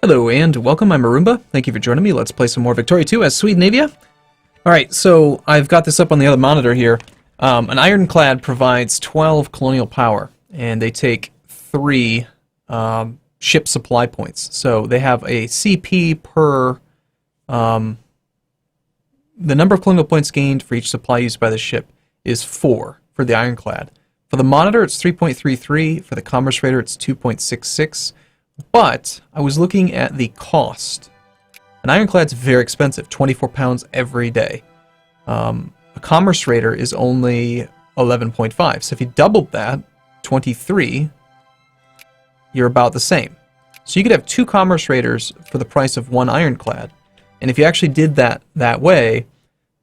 Hello and welcome, I'm Arumba. Thank you for joining me. Let's play some more Victoria 2 as Scandinavia. Alright, so I've got this up on the other monitor here. An ironclad provides 12 colonial power, and they take 3 ship supply points. So they have a CP per... the number of colonial points gained for each supply used by the ship is 4 for the ironclad. For the monitor, it's 3.33. For the commerce raider, it's 2.66. But I was looking at the cost. An ironclad's very expensive, 24 pounds every day. A commerce raider is only 11.5. So if you doubled that, 23, you're about the same. So you could have 2 commerce raiders for the price of 1 ironclad. And if you actually did that way,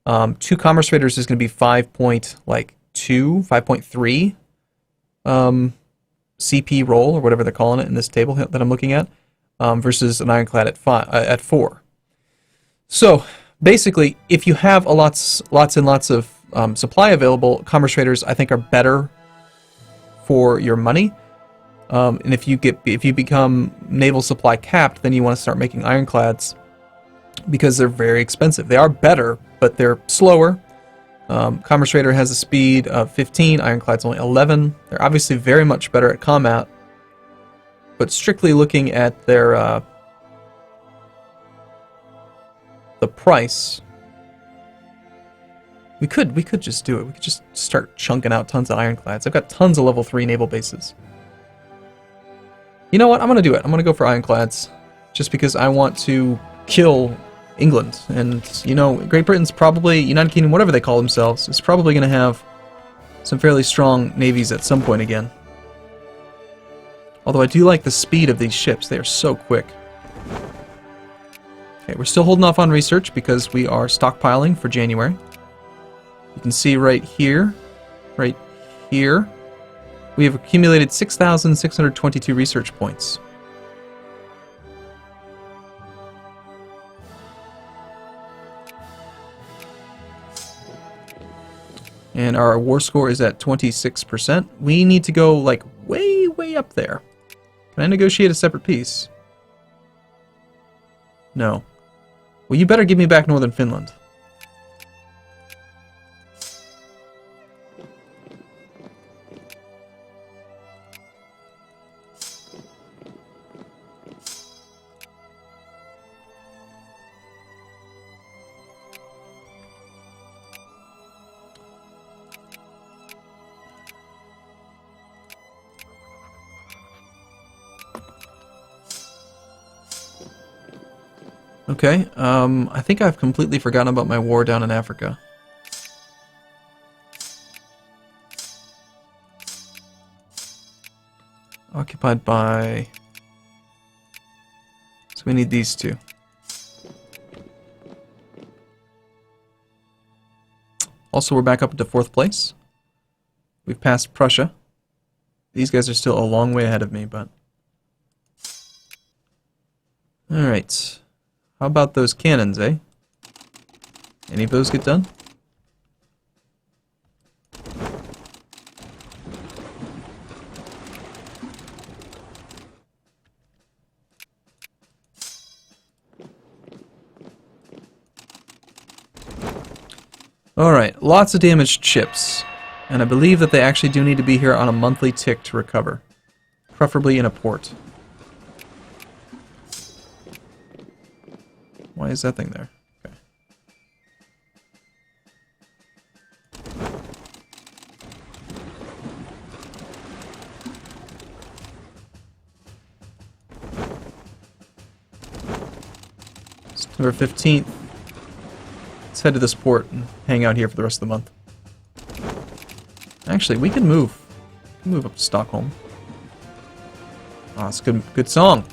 2 commerce raiders is going to be 5.3 CP roll, or whatever they're calling it in this table that I'm looking at, versus an ironclad at 4. So basically, if you have lots and lots of supply available, commerce raiders I think are better for your money. And if you become naval supply capped, then you want to start making ironclads because they're very expensive. They are better, but they're slower. Commerce Raider has a speed of 15, Ironclad's only 11. They're obviously very much better at combat, but strictly looking at their the price, we could just do it. We could just start chunking out tons of Ironclads. I've got tons of level 3 naval bases. You know what? I'm gonna do it. I'm gonna go for Ironclads, just because I want to kill England, and you know, Great Britain's probably, United Kingdom, whatever they call themselves, is probably going to have some fairly strong navies at some point again. Although I do like the speed of these ships, they are so quick. Okay, we're still holding off on research because we are stockpiling for January. You can see right here, we have accumulated 6,622 research points. And our war score is at 26%. We need to go, like, way up there. Can I negotiate a separate peace? No. Well, you better give me back Northern Finland. Okay, I think I've completely forgotten about my war down in Africa. Occupied by... So we need these 2. Also, we're back up into 4th place. We've passed Prussia. These guys are still a long way ahead of me, but... Alright. How about those cannons, eh? Any of those get done? Alright, lots of damaged ships. And I believe that they actually do need to be here on a monthly tick to recover. Preferably in a port. Why is that thing there? Okay. September 15th. Let's head to this port and hang out here for the rest of the month. Actually, we can move. We can move up to Stockholm. Ah, it's a good song.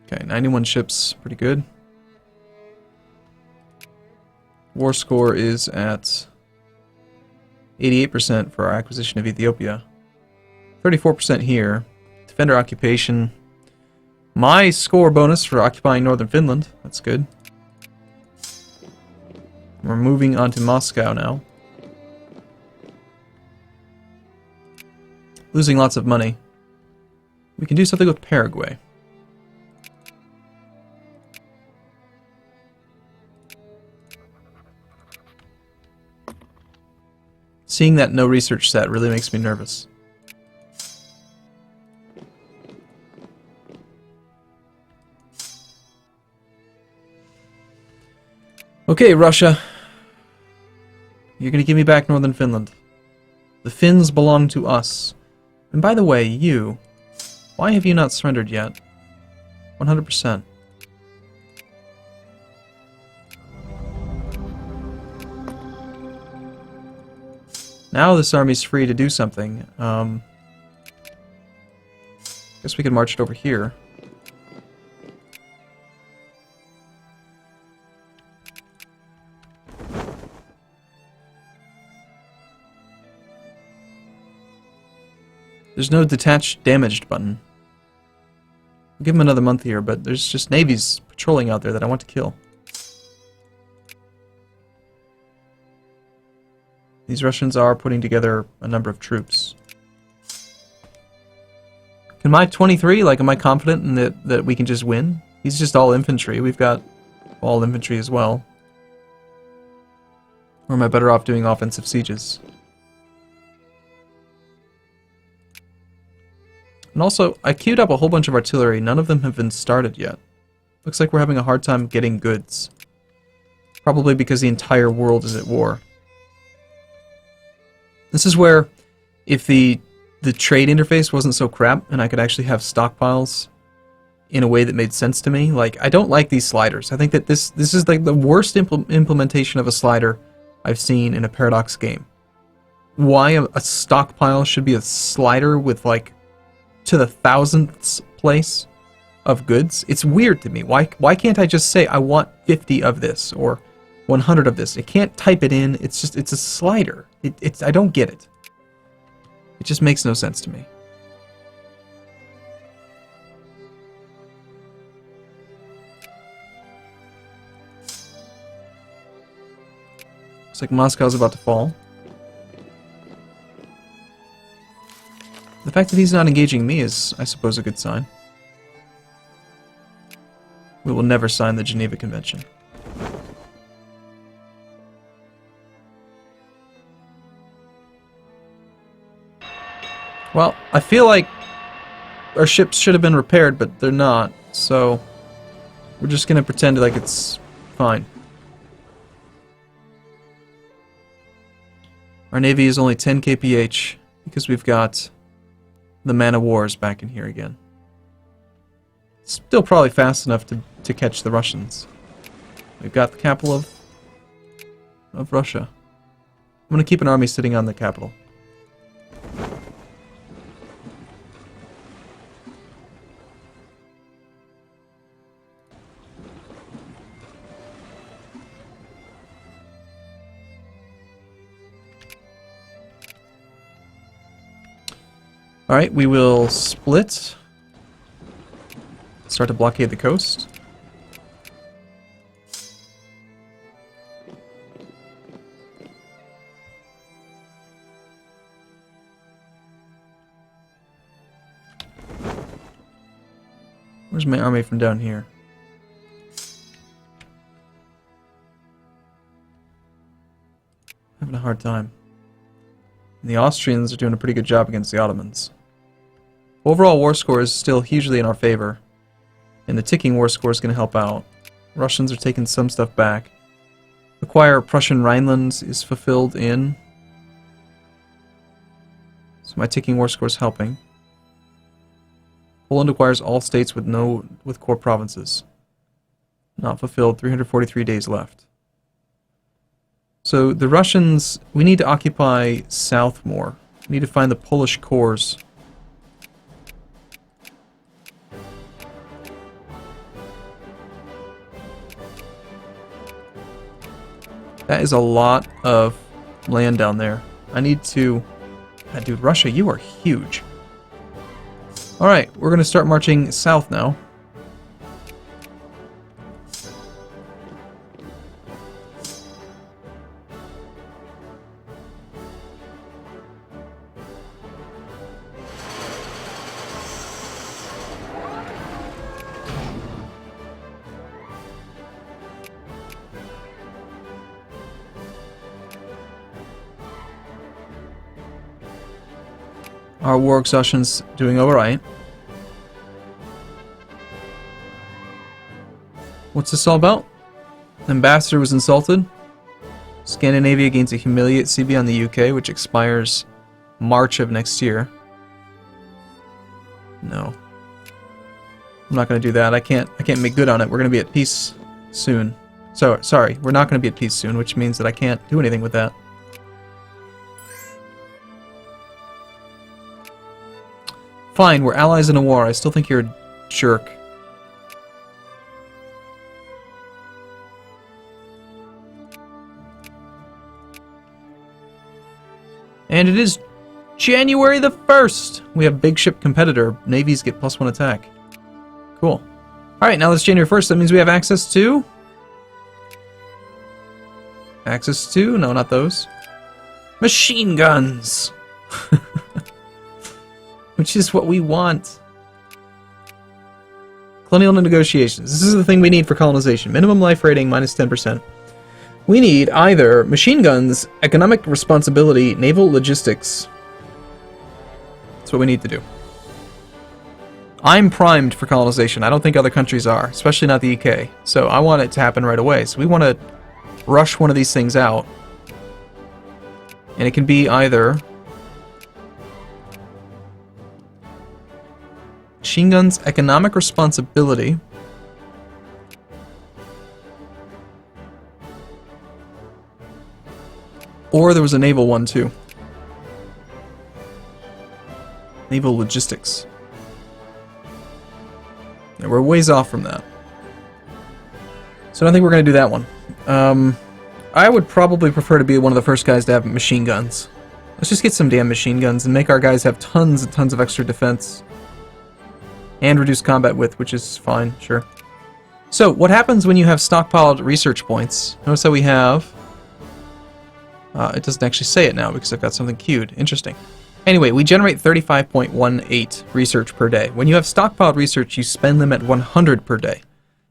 Okay, 91 ships, pretty good. War score is at 88% for our acquisition of Ethiopia. 34% here. Defender occupation. My score bonus for occupying northern Finland. That's good. We're moving on to Moscow now. Losing lots of money. We can do something with Paraguay. Seeing that no research set really makes me nervous. Okay, Russia. You're gonna give me back northern Finland. The Finns belong to us. And by the way, you... Why have you not surrendered yet? 100%. Now this army's free to do something. Guess we could march it over here. There's no detached damaged button. I'll give him another month here, but there's just navies patrolling out there that I want to kill. These Russians are putting together a number of troops. Can my 23, like, am I confident in that we can just win? He's just all infantry. We've got all infantry as well. Or am I better off doing offensive sieges? And also, I queued up a whole bunch of artillery. None of them have been started yet. Looks like we're having a hard time getting goods. Probably because the entire world is at war. This is where, if the trade interface wasn't so crap, and I could actually have stockpiles in a way that made sense to me. Like, I don't like these sliders. I think that this is like the worst implementation of a slider I've seen in a Paradox game. Why a stockpile should be a slider with, like, to the thousandths place of goods? It's weird to me. Why can't I just say I want 50 of this or 100 of this? It can't type it in. It's just, it's a slider. I don't get it. It just makes no sense to me. Looks like Moscow's about to fall. The fact that he's not engaging me is, I suppose, a good sign. We will never sign the Geneva Convention. Well, I feel like our ships should have been repaired, but they're not, so we're just going to pretend like it's fine. Our navy is only 10 kph because we've got the man of wars back in here again. Still probably fast enough to catch the Russians. We've got the capital of Russia. I'm going to keep an army sitting on the capital. Alright, we will split. Start to blockade the coast. Where's my army from down here? Having a hard time. And the Austrians are doing a pretty good job against the Ottomans. Overall war score is still hugely in our favor, and the ticking war score is going to help out. Russians are taking some stuff back. Acquire Prussian Rhineland is fulfilled in. So my ticking war score is helping. Poland acquires all states with core provinces. Not fulfilled, 343 days left. So the Russians, we need to occupy south more. We need to find the Polish cores. That is a lot of land down there. I need to... God, dude, Russia, you are huge. Alright, we're going to start marching south now. Our war exhaustion's doing alright. What's this all about? Ambassador was insulted. Scandinavia gains a humiliate CB on the UK, which expires March of next year. No. I'm not going to do that. I can't make good on it. We're going to be at peace soon. So, sorry, we're not going to be at peace soon, which means that I can't do anything with that. Fine, we're allies in a war. I still think you're a jerk. And it is January the 1st! We have big ship competitor. Navies get +1 attack. Cool. Alright, now that's January 1st. That means we have access to... Access to... No, not those. Machine guns! Which is what we want. Colonial negotiations. This is the thing we need for colonization. Minimum life rating, -10%. We need either machine guns, economic responsibility, naval logistics. That's what we need to do. I'm primed for colonization. I don't think other countries are, especially not the UK. So I want it to happen right away. So we want to rush one of these things out. And it can be either machine guns, economic responsibility, or there was a naval one too. Naval logistics. Yeah, we're ways off from that. So I don't think we're going to do that one. I would probably prefer to be one of the first guys to have machine guns. Let's just get some damn machine guns and make our guys have tons and tons of extra defense. And reduce combat width, which is fine, sure. So, what happens when you have stockpiled research points? Notice how we have... it doesn't actually say it now because I've got something queued. Interesting. Anyway, we generate 35.18 research per day. When you have stockpiled research, you spend them at 100 per day.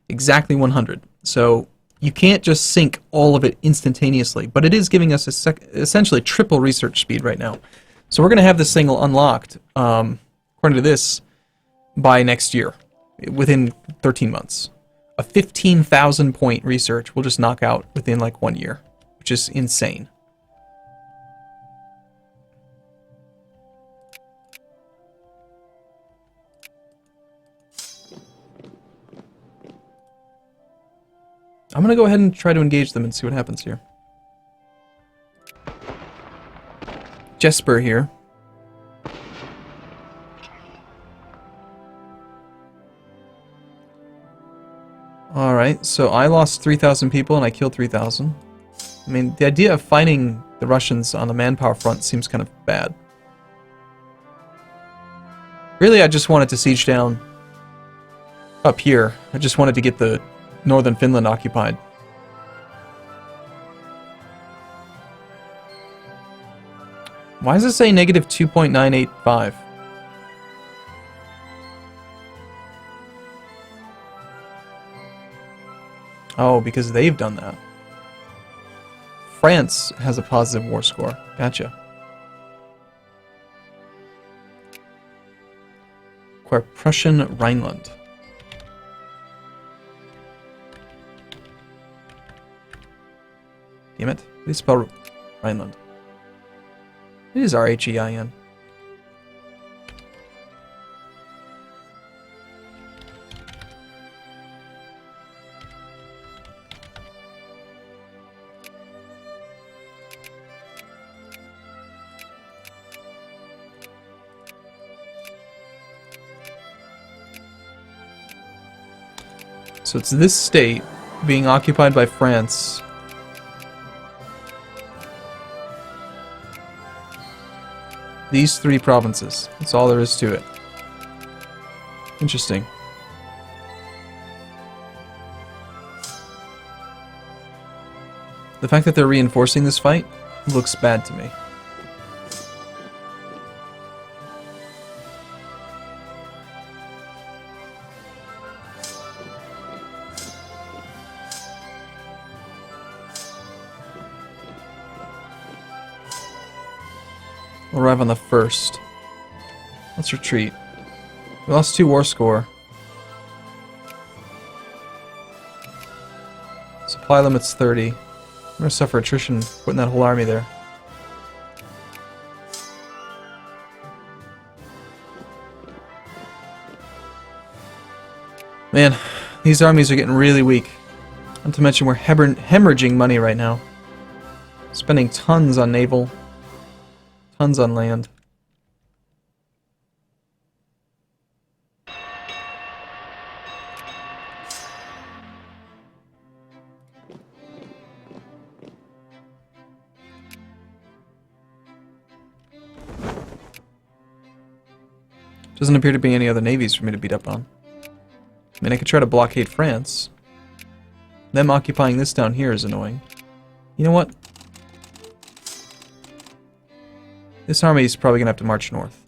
Exactly 100. So you can't just sink all of it instantaneously, but it is giving us essentially triple research speed right now. So we're going to have this thing unlocked, according to this, by next year, within 13 months. A 15,000 point research we'll just knock out within like 1 year, which is insane. I'm going to go ahead and try to engage them and see what happens here. Jesper here. Alright, so I lost 3,000 people and I killed 3,000. I mean, the idea of fighting the Russians on the manpower front seems kind of bad. Really, I just wanted to siege down up here. I just wanted to get the northern Finland occupied. Why does it say negative 2.985? Oh, because they've done that. France has a positive war score. Gotcha. Acquire Prussian Rhineland. Damn it. How do you spell Rhineland? It is R-H-E-I-N. So it's this state being occupied by France. These three provinces. That's all there is to it. Interesting. The fact that they're reinforcing this fight looks bad to me. We'll arrive on the 1st. Let's retreat. We lost 2 war score. Supply limit's 30. I'm gonna suffer attrition putting that whole army there. Man, these armies are getting really weak. Not to mention we're hemorrhaging money right now. Spending tons on naval, tons on land. Doesn't appear to be any other navies for me to beat up on. I mean, I could try to blockade France. Them occupying this down here is annoying. You know what? This army is probably going to have to march north.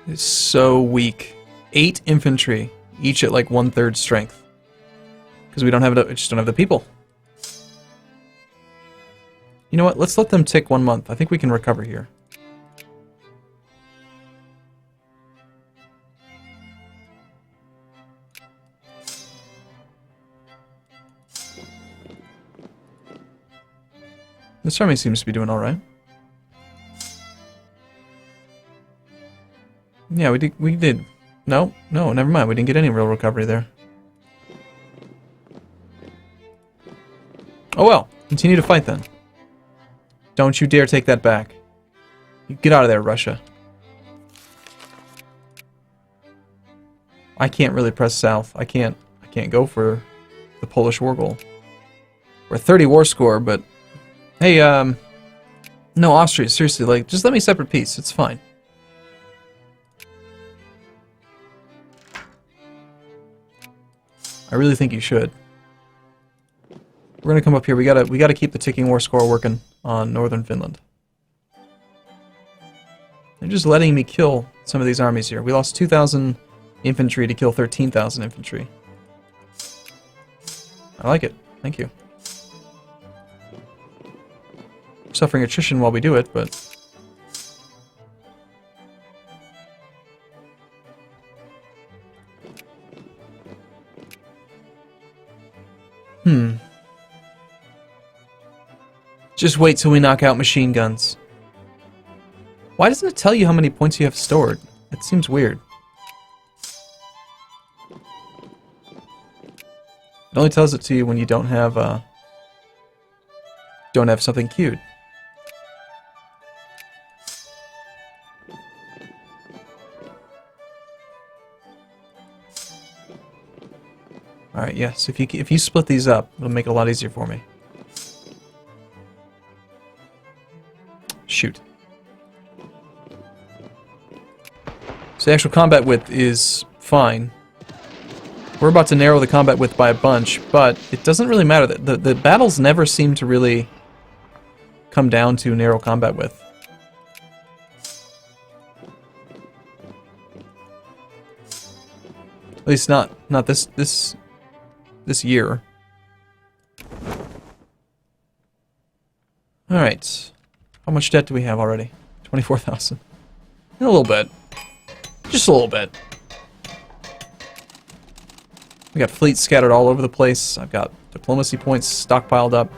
It's so weak. 8 infantry, each at like 1/3 strength. Because we just don't have the people. You know what? Let's let them tick 1 month. I think we can recover here. This army seems to be doing all right. Yeah, we did. No, never mind. We didn't get any real recovery there. Oh well, continue to fight then. Don't you dare take that back. You get out of there, Russia. I can't really press south. I can't go for the Polish war goal. We're 30 war score, but hey, no, Austria, seriously, like, just let me separate peace. It's fine. I really think you should. We're gonna come up here. We gotta keep the ticking war score working on northern Finland. They're just letting me kill some of these armies here. We lost 2,000 infantry to kill 13,000 infantry. I like it. Thank you. Suffering attrition while we do it, but just wait till we knock out machine guns. Why doesn't it tell you how many points you have stored? It seems weird. It only tells it to you when you don't have something queued. All right, yes. If you split these up, it'll make it a lot easier for me. Shoot. So the actual combat width is fine. We're about to narrow the combat width by a bunch, but it doesn't really matter. The battles never seem to really come down to narrow combat width. At least not this year. All right. How much debt do we have already? 24,000. A little bit. Just a little bit. We got fleets scattered all over the place. I've got diplomacy points stockpiled up.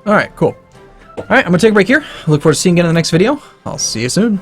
Alright, cool. Alright, I'm going to take a break here. Look forward to seeing you again in the next video. I'll see you soon.